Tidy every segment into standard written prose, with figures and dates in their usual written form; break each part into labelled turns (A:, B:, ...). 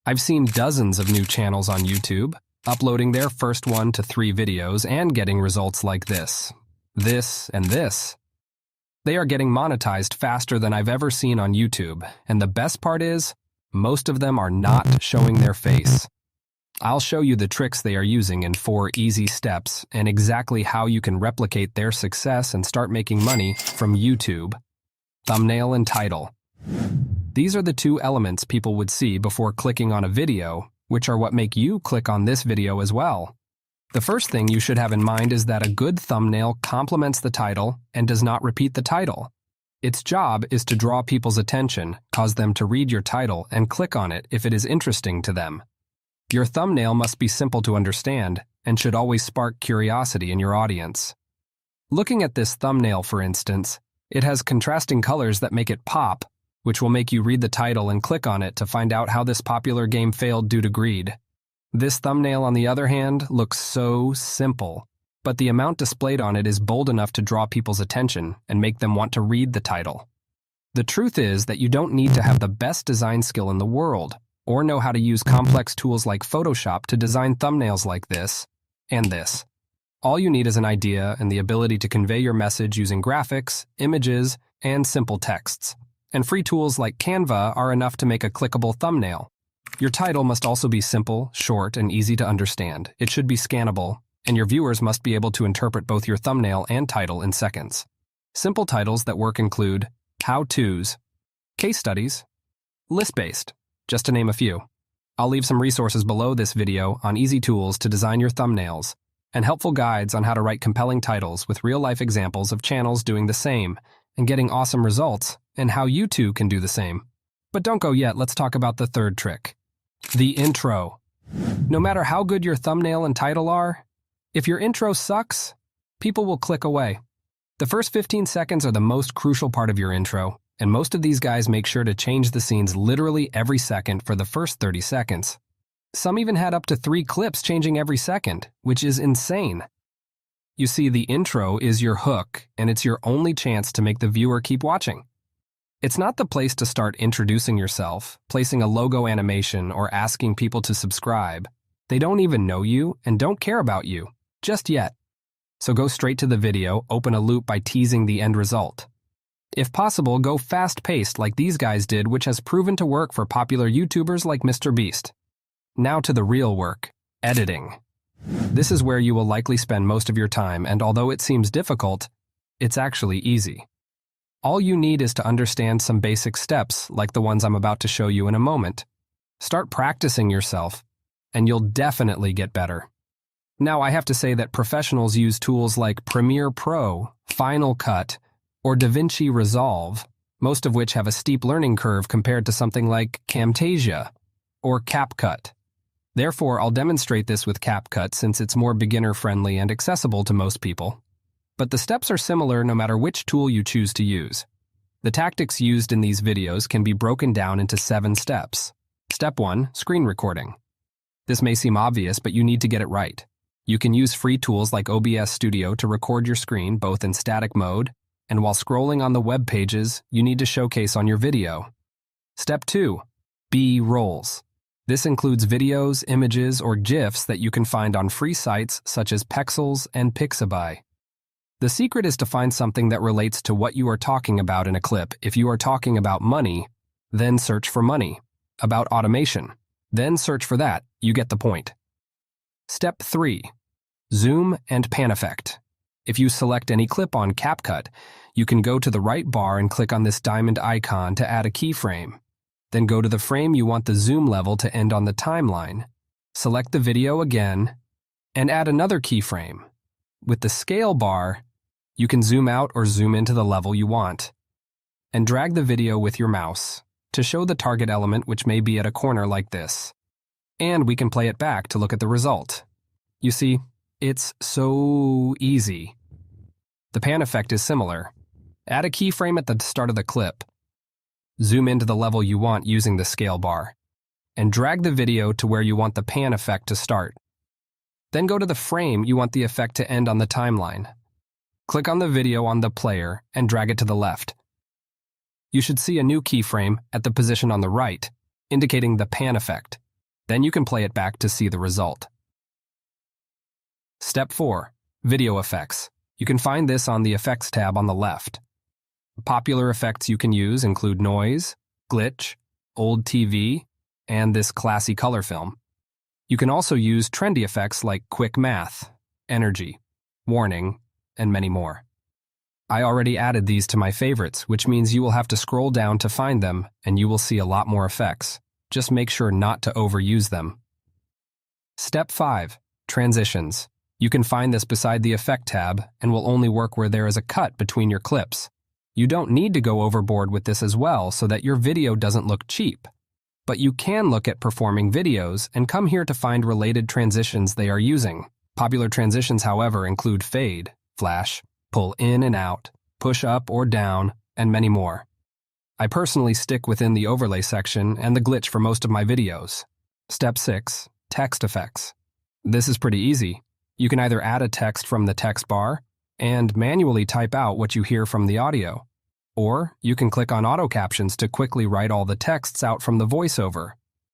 A: I've seen dozens of new channels on YouTube, uploading their first 1 to 3 videos and getting results like this, and this. They are getting monetized faster than I've ever seen on YouTube, and the best part is, most of them are not showing their face. I'll show you the tricks they are using in 4 easy steps and exactly how you can replicate their success and start making money from YouTube. Thumbnail and title. These are the 2 elements people would see before clicking on a video, which are what make you click on this video as well. The first thing you should have in mind is that a good thumbnail complements the title and does not repeat the title. Its job is to draw people's attention, cause them to read your title, and click on it if it is interesting to them. Your thumbnail must be simple to understand and should always spark curiosity in your audience. Looking at this thumbnail, for instance, it has contrasting colors that make it pop, which will make you read the title and click on it to find out how this popular game failed due to greed. This thumbnail, on the other hand, looks so simple, but the amount displayed on it is bold enough to draw people's attention and make them want to read the title. The truth is that you don't need to have the best design skill in the world, or know how to use complex tools like Photoshop to design thumbnails like this and this. All you need is an idea and the ability to convey your message using graphics, images, and simple texts. And free tools like Canva are enough to make a clickable thumbnail. Your title must also be simple, short, and easy to understand. It should be scannable, and your viewers must be able to interpret both your thumbnail and title in seconds. Simple titles that work include how-tos, case studies, list-based, just to name a few. I'll leave some resources below this video on easy tools to design your thumbnails, and helpful guides on how to write compelling titles with real-life examples of channels doing the same and getting awesome results, and how you too can do the same. But don't go yet, let's talk about the third trick. The intro. No matter how good your thumbnail and title are, if your intro sucks, people will click away. The first 15 seconds are the most crucial part of your intro, and most of these guys make sure to change the scenes literally every second for the first 30 seconds. Some even had up to 3 clips changing every second, which is insane. You see, the intro is your hook, and it's your only chance to make the viewer keep watching. It's not the place to start introducing yourself, placing a logo animation, or asking people to subscribe. They don't even know you and don't care about you, just yet. So go straight to the video, open a loop by teasing the end result. If possible, go fast-paced like these guys did, which has proven to work for popular YouTubers like Mr. Beast. Now to the real work, editing. This is where you will likely spend most of your time, and although it seems difficult, it's actually easy. All you need is to understand some basic steps like the ones I'm about to show you in a moment. Start practicing yourself, and you'll definitely get better. Now, I have to say that professionals use tools like Premiere Pro, Final Cut, or DaVinci Resolve, most of which have a steep learning curve compared to something like Camtasia or CapCut. Therefore, I'll demonstrate this with CapCut since it's more beginner-friendly and accessible to most people. But the steps are similar no matter which tool you choose to use. The tactics used in these videos can be broken down into 7 steps. Step 1, screen recording. This may seem obvious, but you need to get it right. You can use free tools like OBS Studio to record your screen both in static mode, and while scrolling on the web pages you need to showcase on your video. Step 2, B-rolls. This includes videos, images, or GIFs that you can find on free sites such as Pexels and Pixabay. The secret is to find something that relates to what you are talking about in a clip. If you are talking about money, then search for money. About automation, then search for that. You get the point. Step 3, zoom and pan effect. If you select any clip on CapCut, you can go to the right bar and click on this diamond icon to add a keyframe. Then go to the frame you want the zoom level to end on the timeline. Select the video again, and add another keyframe. With the scale bar, you can zoom out or zoom into the level you want. And drag the video with your mouse to show the target element, which may be at a corner like this. And we can play it back to look at the result. You see, it's so easy. The pan effect is similar. Add a keyframe at the start of the clip. Zoom into the level you want using the scale bar, and drag the video to where you want the pan effect to start. Then go to the frame you want the effect to end on the timeline. Click on the video on the player and drag it to the left. You should see a new keyframe at the position on the right, indicating the pan effect. Then you can play it back to see the result. Step 4. Video effects. You can find this on the Effects tab on the left. Popular effects you can use include noise, glitch, old TV, and this classy color film. You can also use trendy effects like quick math, energy, warning, and many more. I already added these to my favorites, which means you will have to scroll down to find them, and you will see a lot more effects. Just make sure not to overuse them. Step 5. Transitions. You can find this beside the Effect tab and will only work where there is a cut between your clips. You don't need to go overboard with this as well so that your video doesn't look cheap. But you can look at performing videos and come here to find related transitions they are using. Popular transitions, however, include fade, flash, pull in and out, push up or down, and many more. I personally stick within the overlay section and the glitch for most of my videos. Step 6. Text effects. This is pretty easy. You can either add a text from the text bar and manually type out what you hear from the audio, or you can click on auto captions to quickly write all the texts out from the voiceover.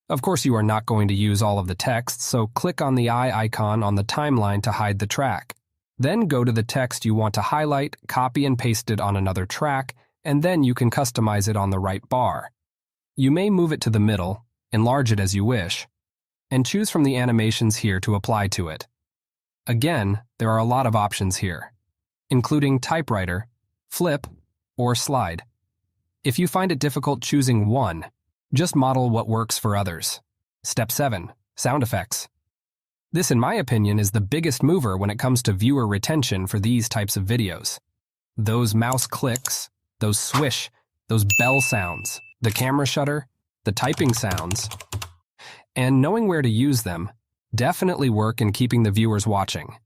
A: Of course, you are not going to use all of the text, so click on the eye icon on the timeline to hide the track. Then go to the text you want to highlight, copy and paste it on another track, and then you can customize it on the right bar. You may move it to the middle, enlarge it as you wish, and choose from the animations here to apply to it. Again, there are a lot of options here, including typewriter, flip, or slide. If you find it difficult choosing one, just model what works for others. Step 7. Sound effects. This, in my opinion, is the biggest mover when it comes to viewer retention for these types of videos. Those mouse clicks, those swish, those bell sounds, the camera shutter, the typing sounds, and knowing where to use them definitely work in keeping the viewers watching.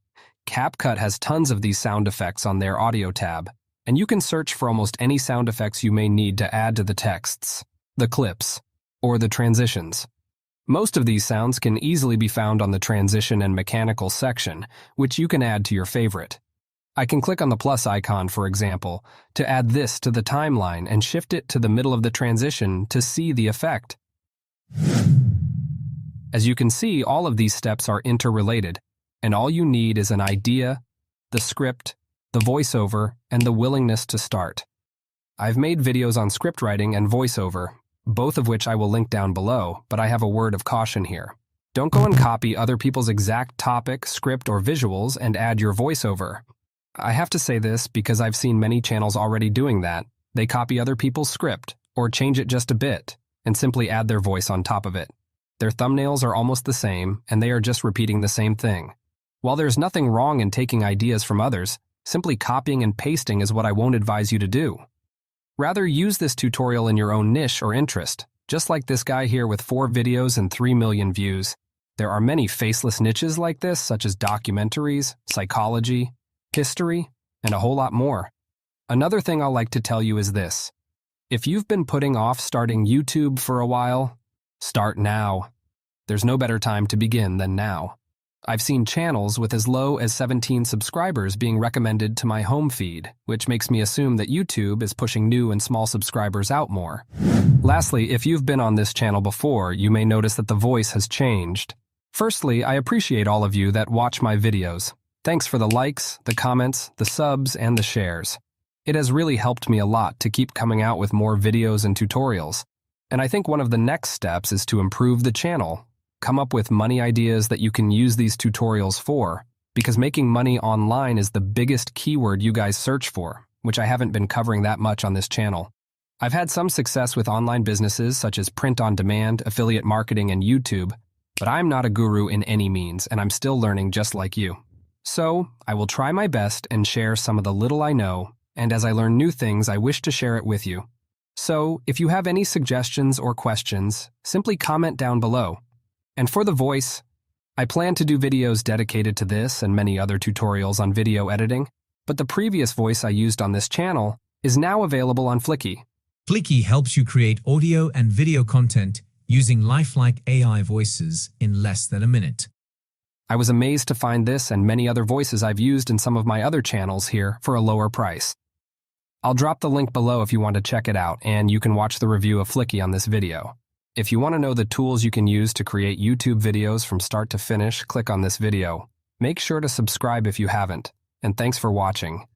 A: CapCut has tons of these sound effects on their audio tab, and you can search for almost any sound effects you may need to add to the texts, the clips, or the transitions. Most of these sounds can easily be found on the transition and mechanical section, which you can add to your favorite. I can click on the plus icon, for example, to add this to the timeline and shift it to the middle of the transition to see the effect. As you can see, all of these steps are interrelated, and all you need is an idea, the script, the voiceover, and the willingness to start. I've made videos on script writing and voiceover, both of which I will link down below, but I have a word of caution here. Don't go and copy other people's exact topic, script, or visuals and add your voiceover. I have to say this because I've seen many channels already doing that. They copy other people's script, or change it just a bit, and simply add their voice on top of it. Their thumbnails are almost the same, and they are just repeating the same thing. While there's nothing wrong in taking ideas from others, simply copying and pasting is what I won't advise you to do. Rather, use this tutorial in your own niche or interest, just like this guy here with 4 videos and 3 million views. There are many faceless niches like this, such as documentaries, psychology, history, and a whole lot more. Another thing I'll like to tell you is this. If you've been putting off starting YouTube for a while, start now. There's no better time to begin than now. I've seen channels with as low as 17 subscribers being recommended to my home feed, which makes me assume that YouTube is pushing new and small subscribers out more. Lastly, if you've been on this channel before, you may notice that the voice has changed. Firstly, I appreciate all of you that watch my videos. Thanks for the likes, the comments, the subs, and the shares. It has really helped me a lot to keep coming out with more videos and tutorials. And I think one of the next steps is to improve the channel. Come up with money ideas that you can use these tutorials for, because making money online is the biggest keyword you guys search for, which I haven't been covering that much on this channel. I've had some success with online businesses such as print on demand, affiliate marketing, and YouTube, but I'm not a guru in any means, and I'm still learning just like you. So, I will try my best and share some of the little I know, and as I learn new things, I wish to share it with you. So, if you have any suggestions or questions, simply comment down below. And for the voice, I plan to do videos dedicated to this and many other tutorials on video editing, but the previous voice I used on this channel is now available on Flicky.
B: Flicky helps you create audio and video content using lifelike AI voices in less than a minute.
A: I was amazed to find this and many other voices I've used in some of my other channels here for a lower price. I'll drop the link below if you want to check it out, and you can watch the review of Flicky on this video. If you want to know the tools you can use to create YouTube videos from start to finish, click on this video. Make sure to subscribe if you haven't, and thanks for watching.